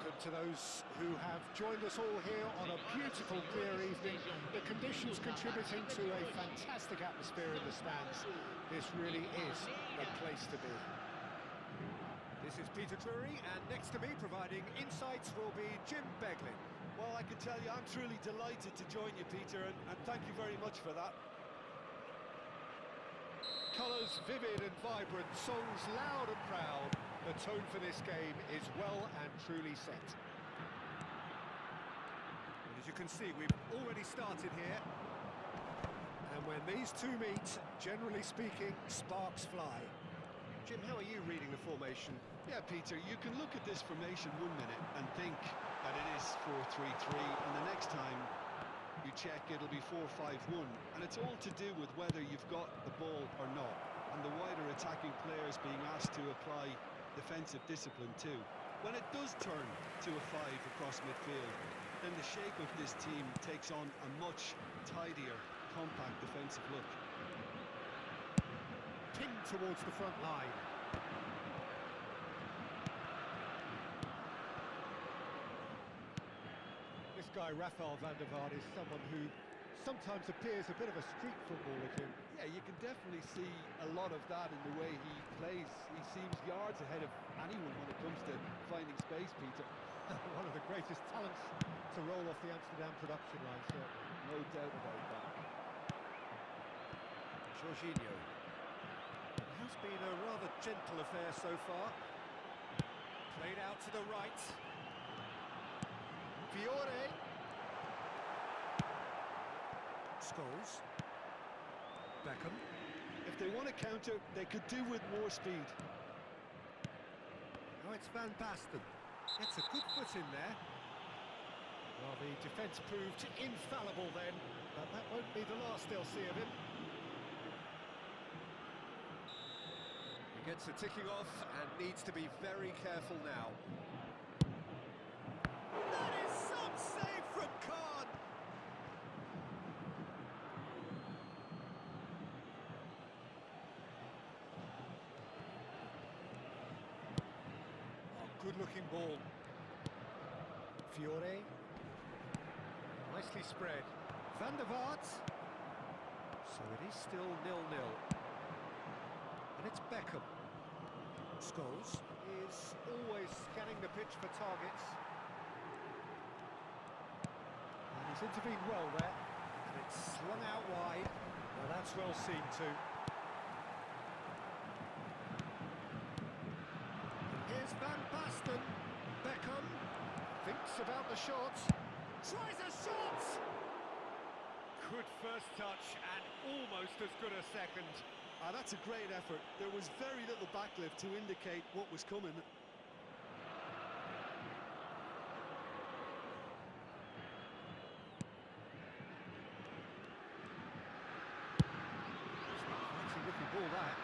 Welcome to those who have joined us all here on a beautiful, clear evening. The conditions contributing to a fantastic atmosphere in the stands. This really is the place to be. This is Peter Drury, and next to me, providing insights, will be Jim Beglin. Well, I can tell you, I'm truly delighted to join you, Peter, and thank you very much for that. Colours vivid and vibrant, songs loud and proud. The tone for this game is well and truly set. And as you can see, we've already started here. And when these two meet, generally speaking, sparks fly. Jim, how are you reading the formation? Yeah, Peter, you can look at this formation 1 minute and think that it is 4-3-3, and the next time you check, it'll be 4-5-1, and it's all to do with whether you've got the ball or not, and the wider attacking players being asked to apply defensive discipline too. When it does turn to a 5 across midfield, then the shape of this team takes on a much tidier, compact defensive look. Pinged towards the front line. This guy, Rafael van der Vaart, is someone who sometimes appears a bit of a street footballer, Jim. Yeah, you can definitely see a lot of that in the way he plays. He seems yards ahead of anyone when it comes to finding space, Peter. One of the greatest talents to roll off the Amsterdam production line, certainly. No doubt about that. Jorginho. It has been a rather gentle affair so far. Played out to the right. Fiore. Scholes. Beckham. If they want to counter, they could do with more speed. Now it's Van Basten. Gets a good foot in there. Well, the defence proved infallible then, but that won't be the last they'll see of him. He gets a ticking off and needs to be very careful now. That is some save from Kahn! Oh, good-looking ball. Fiore. Nicely spread. Van der Vaart. So it is still 0-0. And it's Beckham. Scholes is always scanning the pitch for targets. And he's intervened well there. And it's slung out wide. Well, that's well seen too. And here's Van Basten. Beckham thinks about the shot. Tries a shot! Good first touch and almost as good a second. That's a great effort. There was very little backlift to indicate what was coming. Fancy looking ball that.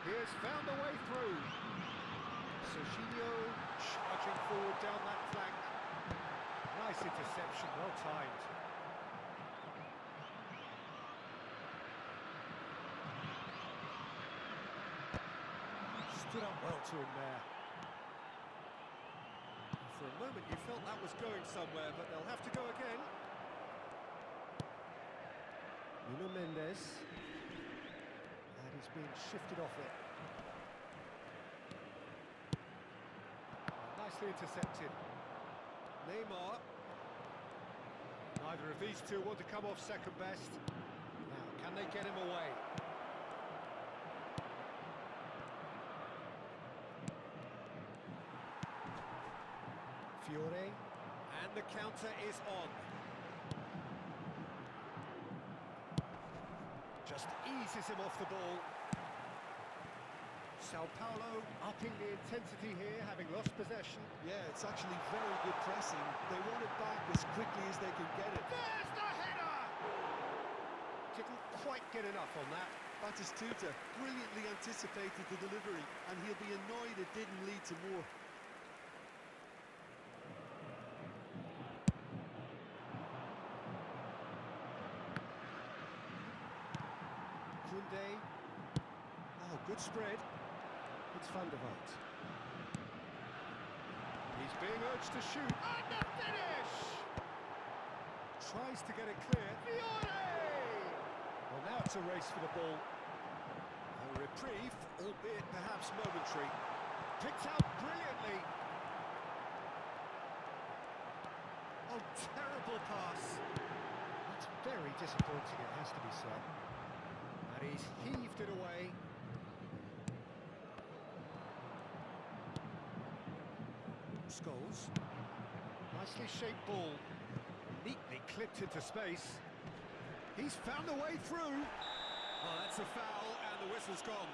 He has found a way through. Jorginho charging forward down that flank. Nice interception, well timed. Stood up well to him there. For a moment you felt that was going somewhere, but they'll have to go again. Nuno Mendes. And he's being shifted off it. Nicely intercepted. Neymar. Neither of these two want to come off second best. Now, can they get him away? Fiore. And the counter is on. Just eases him off the ball. Sao Paulo upping the intensity here, having lost possession. Yeah, it's actually very good pressing. They want it back as quickly as they can get it. There's the header! Didn't quite get enough on that. Batistuta brilliantly anticipated the delivery, and he'll be annoyed it didn't lead to more. Koundé. Oh, good spread. It's Van der Vaart. He's being urged to shoot. And the finish! Tries to get it clear. Fiore! Well, now it's a race for the ball. A reprieve, albeit perhaps momentary. Picked out brilliantly. Oh, terrible pass. That's very disappointing, it has to be said. And he's heaved it away. Scholes. Nicely shaped ball. Neatly clipped into space. He's found a way through. Oh, that's a foul, and the whistle's gone.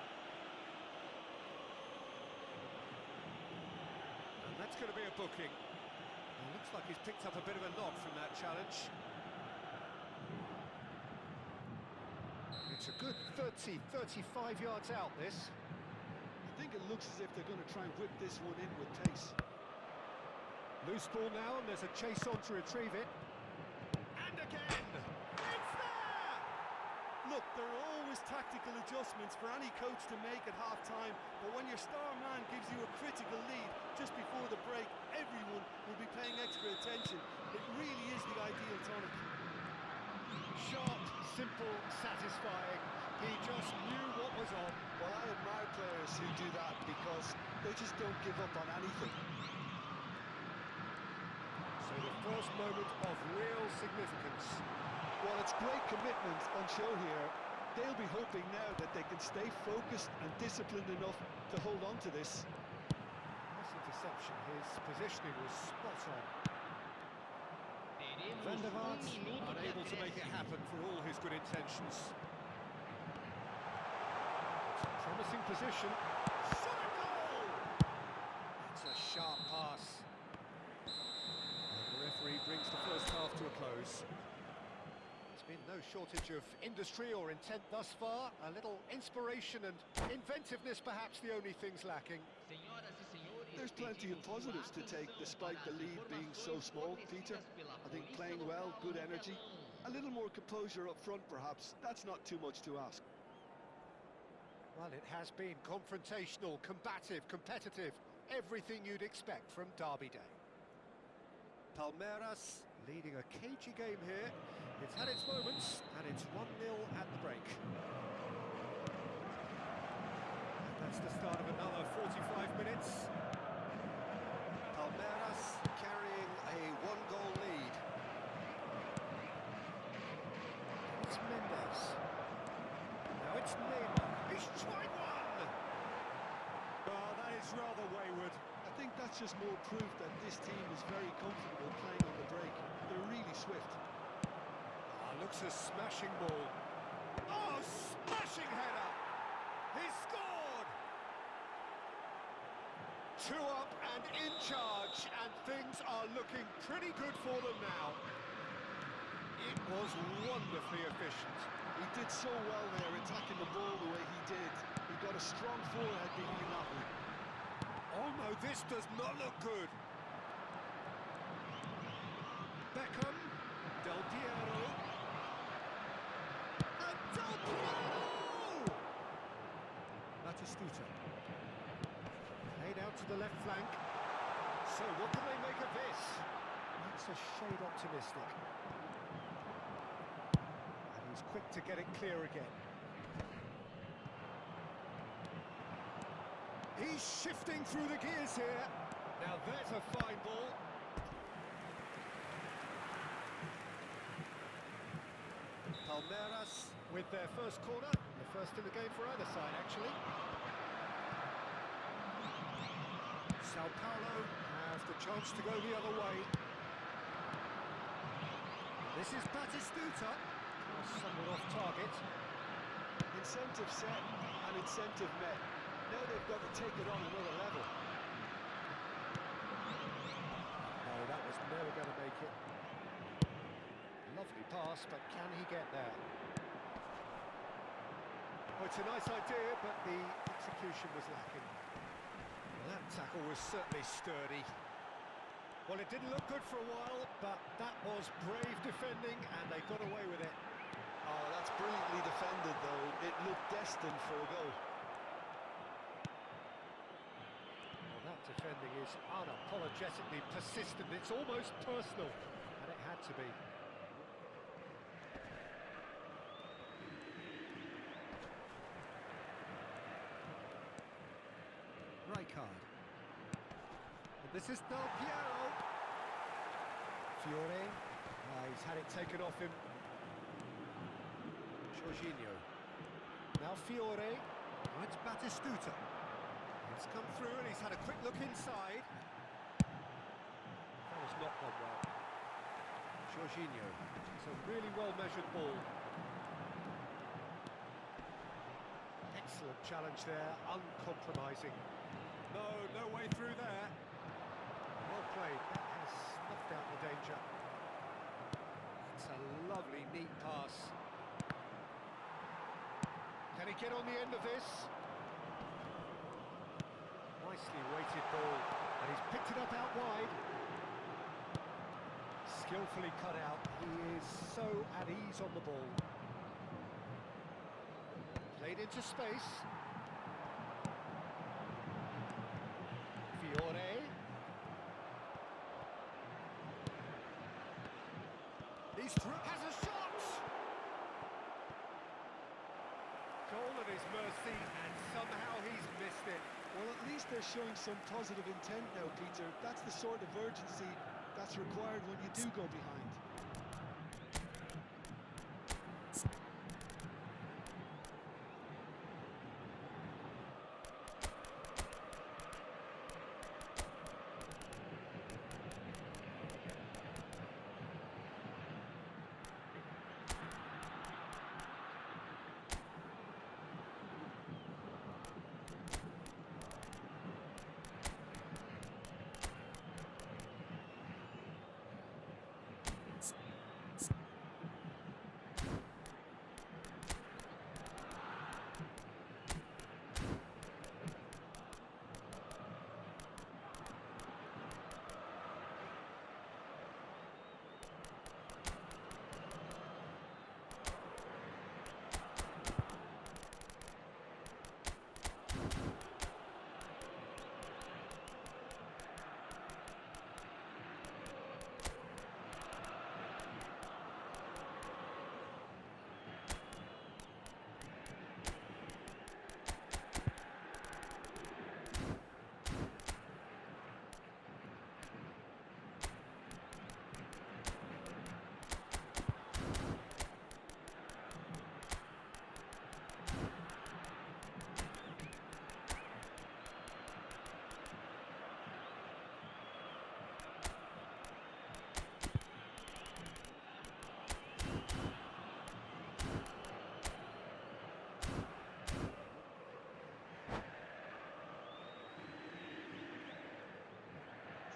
And that's going to be a booking. It looks like he's picked up a bit of a knock from that challenge. It's a good 30, 35 yards out, this. I think it looks as if they're going to try and whip this one in with pace. Loose ball now, and there's a chase on to retrieve it. And again! It's there! Look, there are always tactical adjustments for any coach to make at half-time, but when your star man gives you a critical lead just before the break, everyone will be paying extra attention. It really is the ideal tonic. Sharp, simple, satisfying. He just knew what was on. Well, I admire players who do that because they just don't give up on anything. So the first moment of real significance. Well, it's great commitment on show here. They'll be hoping now that they can stay focused and disciplined enough to hold on to this. Nice interception. His positioning was spot on. Van der Vaart unable to make it happen for all his good intentions. It's a promising position. Shot a goal! It's a sharp pass. And the referee brings the first half to a close. There's been no shortage of industry or intent thus far. A little inspiration and inventiveness, perhaps the only things lacking. There's plenty of positives to take despite the lead being so small, Peter. I think playing well, good energy, a little more composure up front perhaps. That's not too much to ask. Well, it has been confrontational, combative, competitive, everything you'd expect from Derby Day. Palmeiras leading a cagey game here. It's had its moments, and it's 1-0 at the break. And that's the start of another 45 minutes. Palmeiras carrying a one-goal lead. It's Mendes. Now it's Neymar. He's tried one! Oh, that is rather wayward. I think that's just more proof that this team is very comfortable playing on the break. They're really swift. Looks a smashing ball. Oh, smashing header! He's scored! 2 up and in charge, and things are looking pretty good for them now. It was wonderfully efficient. He did so well there, attacking the ball the way he did. He got a strong forehead behind that one. Oh no, this does not look good. Beckham, Del Piero. And Del Piero! Batistuta. Played out to the left flank. So what can they make of this? That's a shade optimistic. And he's quick to get it clear again. He's shifting through the gears here. Now there's a fine ball. Palmeiras with their first corner. The first in the game for either side, actually. Sao Paulo have the chance to go the other way. This is Batistuta. Somewhat off target. Incentive set and incentive met. Now they've got to take it on another level. No, that was never going to make it. Lovely pass, but can he get there? Oh, it's a nice idea, but the execution was lacking. Well, that tackle was certainly sturdy. Well, it didn't look good for a while, but that was brave defending, and they got away with it. Oh, that's brilliantly defended, though. It looked destined for a goal. Well, that Defending is unapologetically persistent. It's almost personal, and it had to be. Rijkaard. And this is Del Piero. Fiore. He's had it taken off him. Jorginho. Now Fiore. Oh, it's Batistuta. It's come through and he's had a quick look inside. That was not gone well. Jorginho. It's a really well-measured ball. Excellent challenge there, uncompromising. No way through there. Well played, that has snuffed out the danger. It's a lovely, neat pass. Can he get on the end of this? Nicely weighted ball, and he's picked it up out wide. Skillfully cut out, he is so at ease on the ball. Played into space. Fiore. He's through, has a shot! Goal at his mercy, and somehow he's missed it. Well, at least they're showing some positive intent now, Peter. That's the sort of urgency that's required when you do go behind.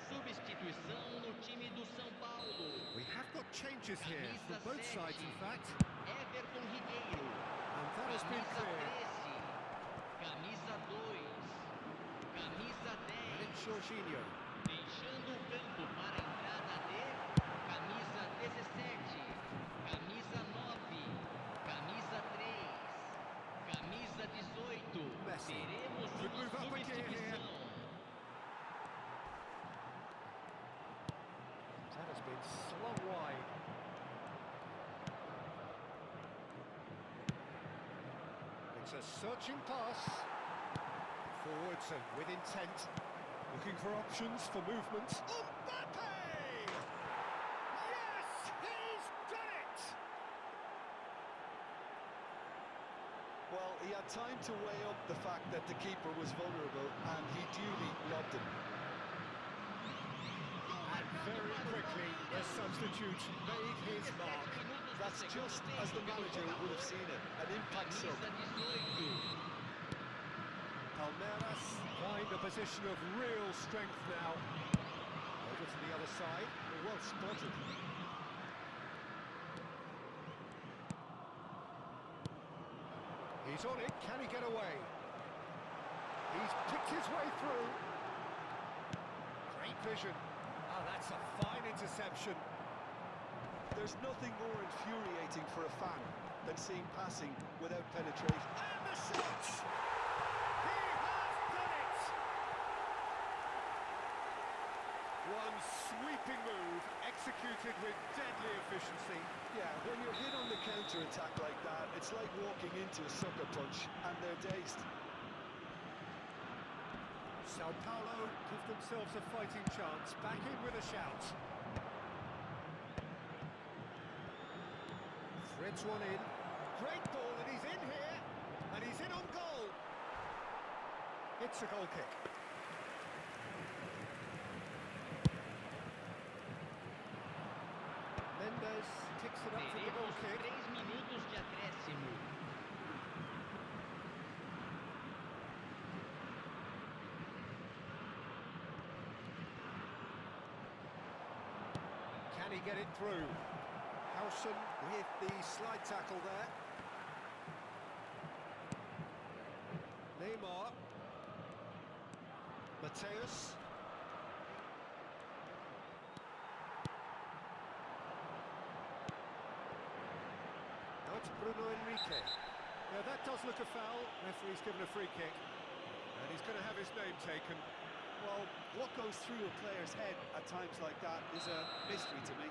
Substituição no time do São Paulo. We have got changes here from both sides, in fact. Everton Ribeiro. And that has been clear. Camisa 2. Camisa 10. And it's Jorginho. Deixando o campo para a entrada de camisa 17. Camisa 9. Camisa 3. Camisa 18. Messi. Teremos Could uma move up again here. substituição. That has been slung wide. It's a searching pass. Forwards and with intent. Looking for options for movement. Mbappe! Yes, he's done it! Well, he had time to weigh up the fact that the keeper was vulnerable, and he duly lobbed him. And very quickly, the substitute made his mark. That's just as the manager would have seen it, an impact sub. Camisa 18. Palmeiras find a position of real strength now. Over to the other side. Well spotted. He's on it, can he get away? He's picked his way through. Great vision. Oh, that's a fine interception. There's nothing more infuriating for a fan than seeing passing without penetration. And the shot! He has done it! sweeping move, executed with deadly efficiency. Yeah, when you're hit on the counter-attack like that, it's like walking into a sucker punch, and they're dazed. Sao Paulo give themselves a fighting chance, back in with a shout. Threads one in. Great ball, and he's in here, and he's in on goal. It's a goal kick. Mendes kicks it up for the goal Teremos kick. 3 minutos de acréscimo. Can he get it through? Howson with the slide tackle there. Neymar. Mateus. Now it's Bruno Enrique. Now that does look a foul. Referee's given a free kick. And he's going to have his name taken. Well, what goes through a player's head at times like that is a mystery to me.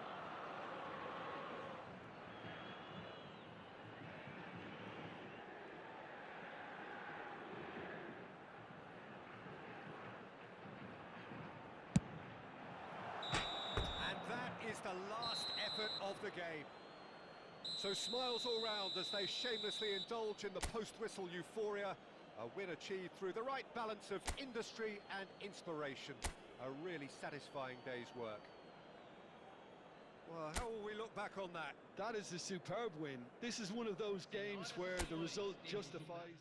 And that is the last effort of the game. So smiles all round as they shamelessly indulge in the post-whistle euphoria. A win achieved through the right balance of industry and inspiration. A really satisfying day's work. Well, how will we look back on that? That is a superb win. This is one of those games where the result justifies.